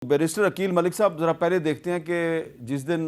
Barrister Aqeel Malik साहब, ज़रा पहले देखते हैं कि जिस दिन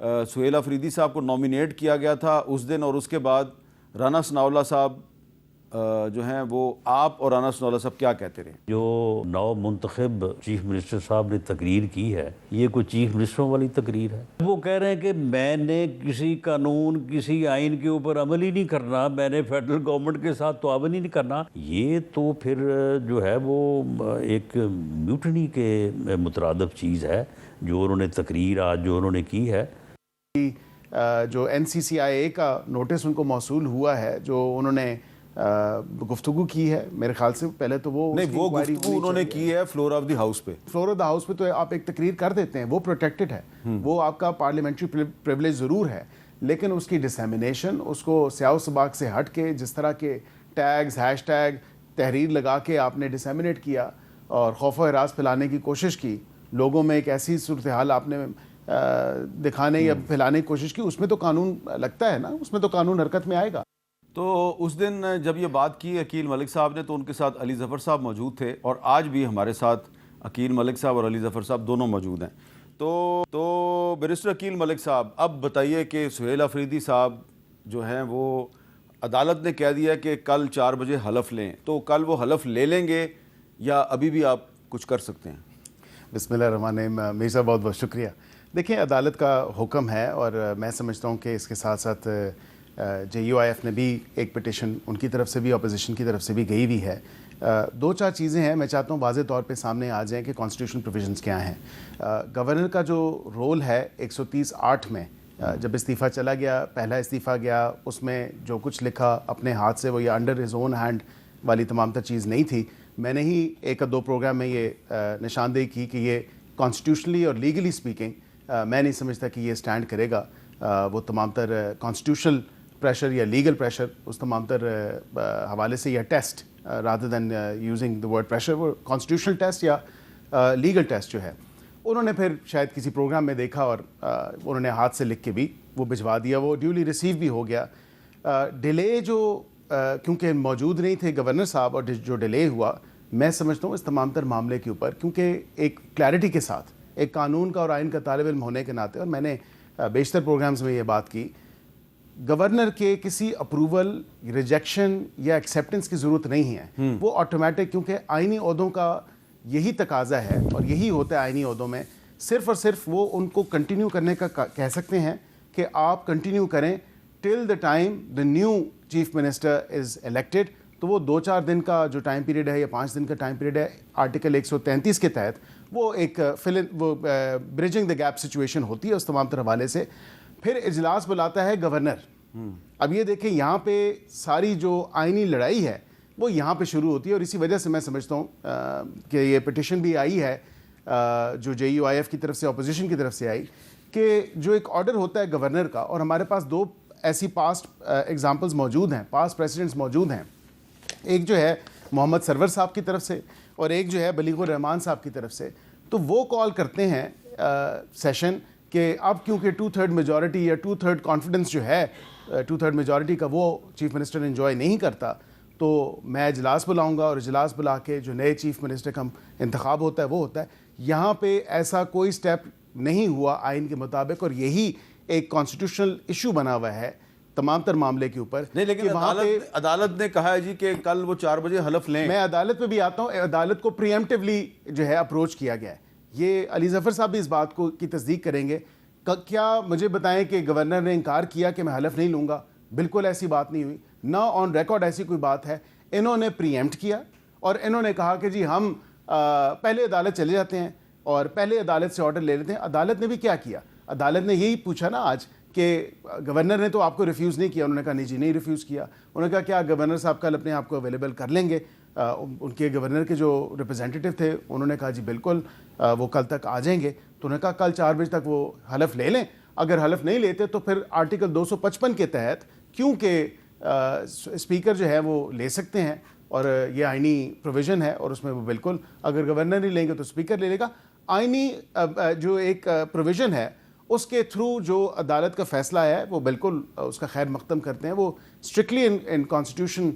सुहेल अफरीदी साहब को नॉमिनेट किया गया था उस दिन और उसके बाद राना सनाउल्लाह साहब जो हैं वो आप और राना सनाउल्लाह साहब क्या कहते रहे? जो नौ मुंतखब चीफ मिनिस्टर साहब ने तकरीर की है, ये कोई चीफ मिनिस्टरों वाली तकरीर है? वो कह रहे हैं कि मैंने किसी कानून, किसी आइन के ऊपर अमल ही नहीं करना, मैंने फेडरल गवर्नमेंट के साथ ताउन ही नहीं करना। ये तो फिर जो है वो एक म्यूटनी के मुतरादिफ चीज़ है जो उन्होंने तकरीर आज जो उन्होंने की है। जो NCCIA का नोटिस उनको मौसूल हुआ है, जो उन्होंने गुफ्तगू की है, मेरे ख्याल से पहले तो वो नहीं, वो गुफ्तगू उन्होंने की है फ्लोर ऑफ द हाउस पे। फ्लोर ऑफ द हाउस पे तो आप एक तकरीर कर देते हैं, वो प्रोटेक्टेड है, वो आपका पार्लियामेंट्री प्रिविलेज ज़रूर है, लेकिन उसकी डिसएमिनेशन, उसको स्याह सबाक से हट के जिस तरह के टैग्स, हैशटैग, तहरीर लगा के आपने डिसएमिनेट किया और खौफ व हिरास फैलाने की कोशिश की, लोगों में एक ऐसी सूरत हाल आपने दिखाने या फैलाने की कोशिश की, उसमें तो कानून लगता है ना, उसमें तो कानून हरकत में आएगा। तो उस दिन जब ये बात की अकील मलिक साहब ने तो उनके साथ अली ज़फ़र साहब मौजूद थे और आज भी हमारे साथ अकील मलिक साहब और अली ज़फ़र साहब दोनों मौजूद हैं। तो बैरिस्टर अकील मलिक साहब, अब बताइए कि सुहेल अफरीदी साहब जो हैं वो अदालत ने कह दिया कि कल 4 बजे हलफ लें, तो कल वो हलफ ले लेंगे या अभी भी आप कुछ कर सकते हैं? बिस्मिल्लाहिर्रहमानिर्रहीम। मीर साहब बहुत बहुत शुक्रिया। देखिए, अदालत का हुक्म है और मैं समझता हूँ कि इसके साथ साथ JUIF ने भी एक पिटिशन उनकी तरफ से भी, अपोजिशन की तरफ से भी गई हुई है। 2-4 चीज़ें हैं, मैं चाहता हूँ वाज़े तौर पे सामने आ जाएँ कि कॉन्स्टिट्यूशन प्रोविजंस क्या हैं। गवर्नर का जो रोल है 130(8) में, जब इस्तीफ़ा चला गया, पहला इस्तीफ़ा गया, उसमें जो कुछ लिखा अपने हाथ से वो ये अंडर हिज ओन हैंड वाली तमाम तर चीज़ नहीं थी। मैंने ही 1-2 प्रोग्राम में ये निशानदेही की कि ये कॉन्स्टिट्यूशनली और लीगली स्पीकिंग मैं नहीं समझता कि ये स्टैंड करेगा। वो तमाम तर कॉन्स्टिट्यूशनल प्रेशर या लीगल प्रेशर, उस तमाम तर हवाले से, या test rather than using the word pressure, वो कॉन्स्टिट्यूशनल टेस्ट या लीगल टेस्ट जो है, उन्होंने फिर शायद किसी प्रोग्राम में देखा और उन्होंने हाथ से लिख के भी वो भिजवा दिया, वो ड्यूली रिसीव भी हो गया। डिले जो क्योंकि मौजूद नहीं थे गवर्नर साहब, और जो डिले हुआ, मैं समझता हूँ इस तमाम तर मामले के ऊपर, क्योंकि एक क्लैरिटी के साथ एक कानून का और आइन का तालिब इल्म होने के नाते, और मैंने बेशतर प्रोग्राम्स में ये बात की, गवर्नर के किसी अप्रूवल, रिजेक्शन या एक्सेप्टेंस की ज़रूरत नहीं है। वो ऑटोमेटिक, क्योंकि आइनी ओहदों का यही तकाजा है और यही होता है आइनी ओहदों में, सिर्फ़ और सिर्फ वो उनको कंटिन्यू करने का कह सकते हैं कि आप कंटिन्यू करें till the time the new chief minister is elected. तो वो 2-4 दिन का जो टाइम पीरियड है या 5 दिन का टाइम पीरियड है, आर्टिकल 133 के तहत वो एक ब्रिजिंग द गैप सिचुएशन होती है। उस तमाम तरह हवाले से फिर इजलास बुलाता है गवर्नर। अब ये देखें, यहाँ पे सारी जो आइनी लड़ाई है वो यहाँ पे शुरू होती है, और इसी वजह से मैं समझता हूँ कि ये पिटिशन भी आई है जो JUIF की तरफ से, अपोजिशन की तरफ से आई, कि जो एक ऑर्डर होता है गवर्नर का, और हमारे पास 2 ऐसी पास्ट एग्जाम्पल्स मौजूद हैं, पास्ट प्रेसिडेंट्स मौजूद हैं। एक जो है मोहम्मद सरवर साहब की तरफ से और एक जो है बलीगुर रहमान साहब की तरफ से। तो वो कॉल करते हैं सेशन कि अब क्योंकि 2/3 मेजॉरिटी या 2/3 कॉन्फिडेंस जो है, 2/3 मेजॉरिटी का वो चीफ मिनिस्टर एंजॉय नहीं करता, तो मैं इजलास बुलाऊंगा और इजलास बुला के जो नए चीफ मिनिस्टर का इंतखाब होता है वो होता है। यहाँ पे ऐसा कोई स्टेप नहीं हुआ आइन के मुताबिक, और यही एक कॉन्स्टिट्यूशनल इशू बना हुआ है तमाम तर मामले के ऊपर। नहीं, लेकिन अदालत ने कहा है जी कि कल वो 4 बजे हलफ लें। मैं अदालत पे भी आता हूँ, अदालत को प्रीएम्प्टिवली जो है अप्रोच किया गया है। ये अली ज़फ़र साहब भी इस बात को की तस्दीक करेंगे। क्या मुझे बताएं कि गवर्नर ने इनकार किया कि मैं हलफ नहीं लूँगा? बिल्कुल ऐसी बात नहीं हुई, ना ऑन रिकॉर्ड ऐसी कोई बात है। इन्होंने प्रीएम्प्ट किया और इन्होंने कहा कि जी हम पहले अदालत चले जाते हैं और पहले अदालत से ऑर्डर ले लेते हैं। अदालत ने भी क्या किया? अदालत ने यही पूछा ना आज कि गवर्नर ने तो आपको रिफ्यूज़ नहीं किया। उन्होंने कहा नहीं जी, नहीं रिफ्यूज़ किया। उन्होंने कहा क्या गवर्नर साहब कल अपने आप को अवेलेबल कर लेंगे? उनके गवर्नर के जो रिप्रेजेंटेटिव थे उन्होंने कहा जी बिल्कुल, वो कल तक आ जाएंगे। तो उन्होंने कहा कल 4 बजे तक वो हलफ ले लें। अगर हलफ नहीं लेते तो फिर आर्टिकल 255 के तहत, क्योंकि स्पीकर जो है वो ले सकते हैं और ये आइनी प्रोविज़न है, और उसमें वो बिल्कुल, अगर गवर्नर नहीं लेंगे तो स्पीकर ले लेगा। आइनी जो एक प्रोविज़न है उसके थ्रू जो अदालत का फ़ैसला है वो बिल्कुल उसका खैर मकदम करते हैं। वो स्ट्रिक्टली इन कॉन्स्टिट्यूशन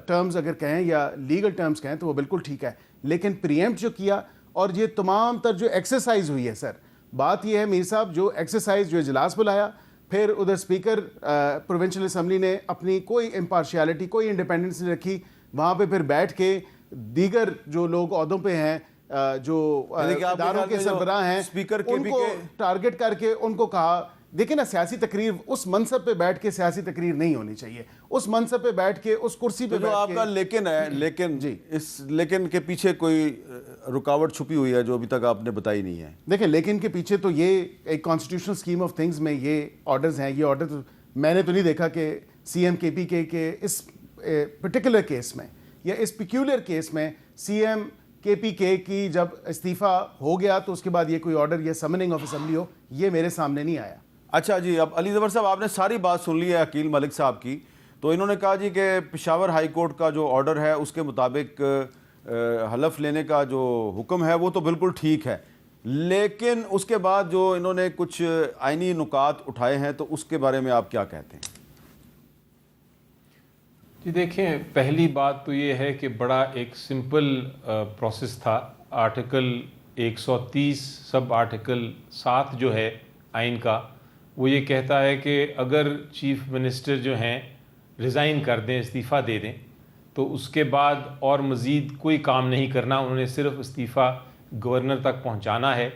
टर्म्स अगर कहें या लीगल टर्म्स कहें तो वो बिल्कुल ठीक है। लेकिन प्रीएम्प्ट जो किया और ये तमाम तर जो एक्सरसाइज हुई है सर, बात यह है मीर साहब, जो एक्सरसाइज जो इजलास बुलाया, फिर उधर स्पीकर प्रोविंशियल असम्बली ने अपनी कोई इम्पार्शियलिटी, कोई इंडिपेंडेंस नहीं रखी, वहाँ पे फिर बैठ के दीगर जो लोग ओहदों पे हैं, जो इदारों के सरबराह हैं, स्पीकर उनको टारगेट करके उनको कहा, देखिए ना, सियासी तकरीर उस मनसब पे बैठ के सियासी तकरीर नहीं होनी चाहिए, उस मनसब पे बैठ के, उस कुर्सी पे तो जो बैठ आपका के। लेकिन है, लेकिन जी, इस लेकिन के पीछे कोई रुकावट छुपी हुई है जो अभी तक आपने बताई नहीं है। देखिए, लेकिन के पीछे तो ये एक कॉन्स्टिट्यूशनल स्कीम ऑफ थिंग्स में ये ऑर्डर्स हैं। ये ऑर्डर तो मैंने तो नहीं देखा कि सीएम केपीके के इस पर्टिकुलर केस में या इस पिक्यूलर केस में सीएम केपीके की जब इस्तीफ़ा हो गया तो उसके बाद ये कोई ऑर्डर या समनिंग ऑफ असम्बली हो, ये मेरे सामने नहीं आया। अच्छा जी, अब अली ज़फ़र साहब, आपने सारी बात सुन ली है अकील मलिक साहब की। तो इन्होंने कहा जी कि पेशावर हाई कोर्ट का जो ऑर्डर है उसके मुताबिक हलफ लेने का जो हुक्म है वो तो बिल्कुल ठीक है, लेकिन उसके बाद जो इन्होंने कुछ आइनी नुकात उठाए हैं तो उसके बारे में आप क्या कहते हैं? जी देखें, पहली बात तो ये है कि बड़ा एक सिंपल प्रोसेस था। आर्टिकल 130 सब आर्टिकल 7 जो है आइन का, वो ये कहता है कि अगर चीफ मिनिस्टर जो हैं रिज़ाइन कर दें, इस्तीफ़ा दे दें, तो उसके बाद और मज़ीद कोई काम नहीं करना, उन्होंने सिर्फ इस्तीफ़ा गवर्नर तक पहुंचाना है।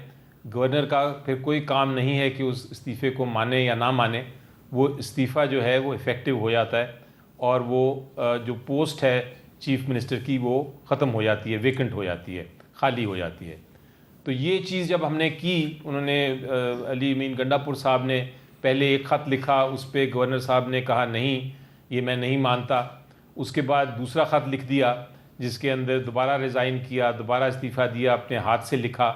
गवर्नर का फिर कोई काम नहीं है कि उस इस्तीफ़े को माने या ना माने, वो इस्तीफ़ा जो है वो इफ़ेक्टिव हो जाता है और वो जो पोस्ट है चीफ मिनिस्टर की वो ख़त्म हो जाती है, वेकेंट हो जाती है, खाली हो जाती है। तो ये चीज़ जब हमने की, उन्होंने अली अमीन गंडापुर साहब ने पहले एक ख़त लिखा, उस पर गवर्नर साहब ने कहा नहीं, ये मैं नहीं मानता। उसके बाद दूसरा ख़त लिख दिया जिसके अंदर दोबारा रिज़ाइन किया, दोबारा इस्तीफ़ा दिया, अपने हाथ से लिखा।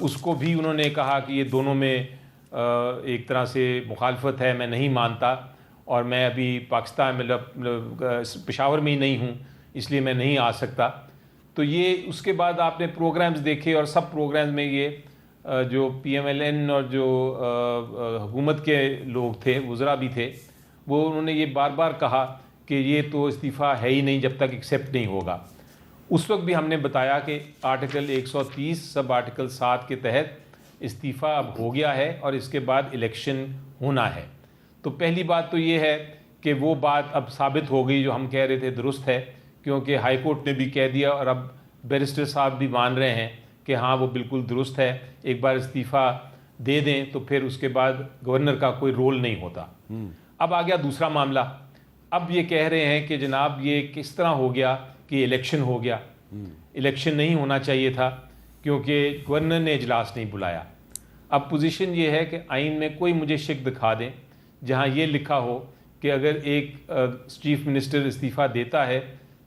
उसको भी उन्होंने कहा कि ये दोनों में एक तरह से मुखालफत है, मैं नहीं मानता और मैं अभी पाकिस्तान मतलब पेशावर में ही नहीं हूँ, इसलिए मैं नहीं आ सकता। तो ये उसके बाद आपने प्रोग्राम्स देखे और सब प्रोग्राम्स में ये जो PMLN और जो हुकूमत के लोग थे, वज़रा भी थे, वो उन्होंने ये बार बार कहा कि ये तो इस्तीफ़ा है ही नहीं जब तक एक्सेप्ट नहीं होगा। उस वक्त भी हमने बताया कि आर्टिकल 130 सब आर्टिकल 7 के तहत इस्तीफ़ा अब हो गया है और इसके बाद इलेक्शन होना है। तो पहली बात तो ये है कि वो बात अब साबित हो गई जो हम कह रहे थे दुरुस्त है, क्योंकि हाई कोर्ट ने भी कह दिया और अब बैरिस्टर साहब भी मान रहे हैं कि हाँ वो बिल्कुल दुरुस्त है। एक बार इस्तीफ़ा दे दें तो फिर उसके बाद गवर्नर का कोई रोल नहीं होता। अब आ गया दूसरा मामला। अब ये कह रहे हैं कि जनाब ये किस तरह हो गया कि इलेक्शन हो गया। इलेक्शन नहीं होना चाहिए था क्योंकि गवर्नर ने इजलास नहीं बुलाया। अब पोजीशन ये है कि आइन में कोई मुझे शिक दिखा दें जहाँ ये लिखा हो कि अगर एक चीफ मिनिस्टर इस्तीफ़ा देता है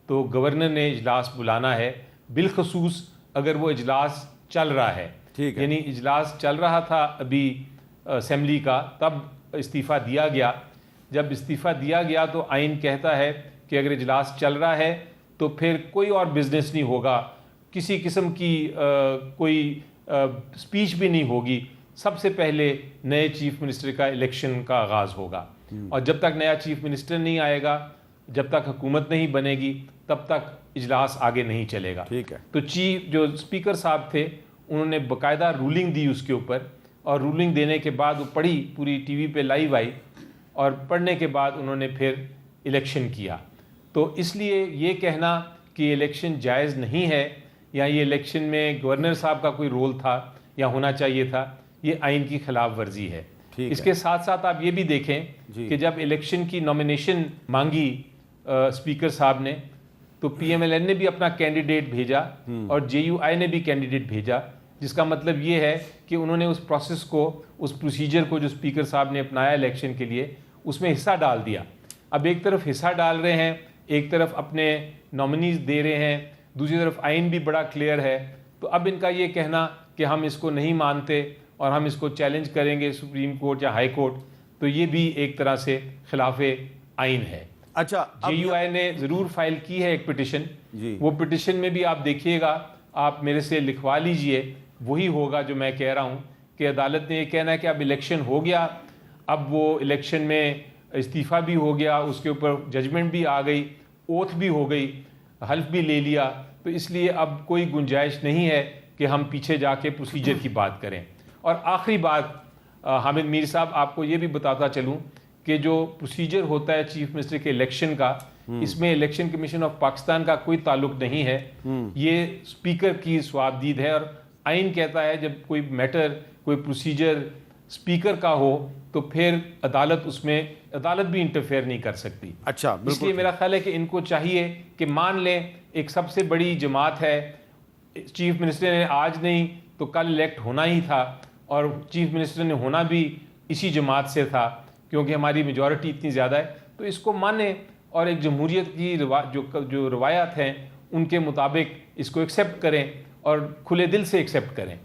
तो गवर्नर ने इजलास बुलाना है, बिलखसूस अगर वो इजलास चल रहा है। ठीक है। यानी इजलास चल रहा था अभी असेंबली का, तब इस्तीफ़ा दिया गया। जब इस्तीफ़ा दिया गया तो आइन कहता है कि अगर इजलास चल रहा है तो फिर कोई और बिजनेस नहीं होगा, किसी किस्म की कोई स्पीच भी नहीं होगी। सबसे पहले नए चीफ मिनिस्टर का इलेक्शन का आगाज़ होगा और जब तक नया चीफ मिनिस्टर नहीं आएगा, जब तक हुकूमत नहीं बनेगी, तब तक इजलास आगे नहीं चलेगा। ठीक है। तो चीफ जो स्पीकर साहब थे उन्होंने बाकायदा रूलिंग दी उसके ऊपर, और रूलिंग देने के बाद वो पढ़ी, पूरी टीवी पे लाइव आई, और पढ़ने के बाद उन्होंने फिर इलेक्शन किया। तो इसलिए ये कहना कि इलेक्शन जायज़ नहीं है या ये इलेक्शन में गवर्नर साहब का कोई रोल था या होना चाहिए था, ये आइन की खिलाफ वर्जी है। इसके साथ साथ आप ये भी देखें कि जब इलेक्शन की नॉमिनेशन मांगी स्पीकर साहब ने, तो PMLN ने भी अपना कैंडिडेट भेजा और JUI ने भी कैंडिडेट भेजा, जिसका मतलब ये है कि उन्होंने उस प्रोसेस को, उस प्रोसीजर को जो स्पीकर साहब ने अपनाया इलेक्शन के लिए, उसमें हिस्सा डाल दिया। अब एक तरफ हिस्सा डाल रहे हैं, एक तरफ अपने नॉमिनीज दे रहे हैं, दूसरी तरफ आइन भी बड़ा क्लियर है। तो अब इनका ये कहना कि हम इसको नहीं मानते और हम इसको चैलेंज करेंगे सुप्रीम कोर्ट या हाई कोर्ट, तो ये भी एक तरह से खिलाफ आइन है। अच्छा, JUI ने ज़रूर फाइल की है एक पिटिशन, वो पिटिशन में भी आप देखिएगा, आप मेरे से लिखवा लीजिए, वही होगा जो मैं कह रहा हूँ कि अदालत ने ये कहना है कि अब इलेक्शन हो गया, अब वो इलेक्शन में इस्तीफ़ा भी हो गया, उसके ऊपर जजमेंट भी आ गई, ओथ भी हो गई, हल्फ भी ले लिया, तो इसलिए अब कोई गुंजाइश नहीं है कि हम पीछे जाके प्रोसीजर की बात करें। और आखिरी बात हामिद मीर साहब, आपको ये भी बताता चलूँ कि जो प्रोसीजर होता है चीफ मिनिस्टर के इलेक्शन का, इसमें इलेक्शन कमीशन ऑफ पाकिस्तान का कोई ताल्लुक नहीं है। ये स्पीकर की स्वाबदीद है और आइन कहता है जब कोई मैटर, कोई प्रोसीजर स्पीकर का हो तो फिर अदालत भी इंटरफेयर नहीं कर सकती। अच्छा, बिल्कुल। इसलिए मेरा ख्याल है कि इनको चाहिए कि मान लें एक सबसे बड़ी जमात है, चीफ मिनिस्टर ने आज नहीं तो कल इलेक्ट होना ही था और चीफ मिनिस्टर ने होना भी इसी जमात से था क्योंकि हमारी मेजॉरिटी इतनी ज़्यादा है, तो इसको माने और एक जमहूरियत की जो रवायात हैं उनके मुताबिक इसको एक्सेप्ट करें और खुले दिल से एक्सेप्ट करें।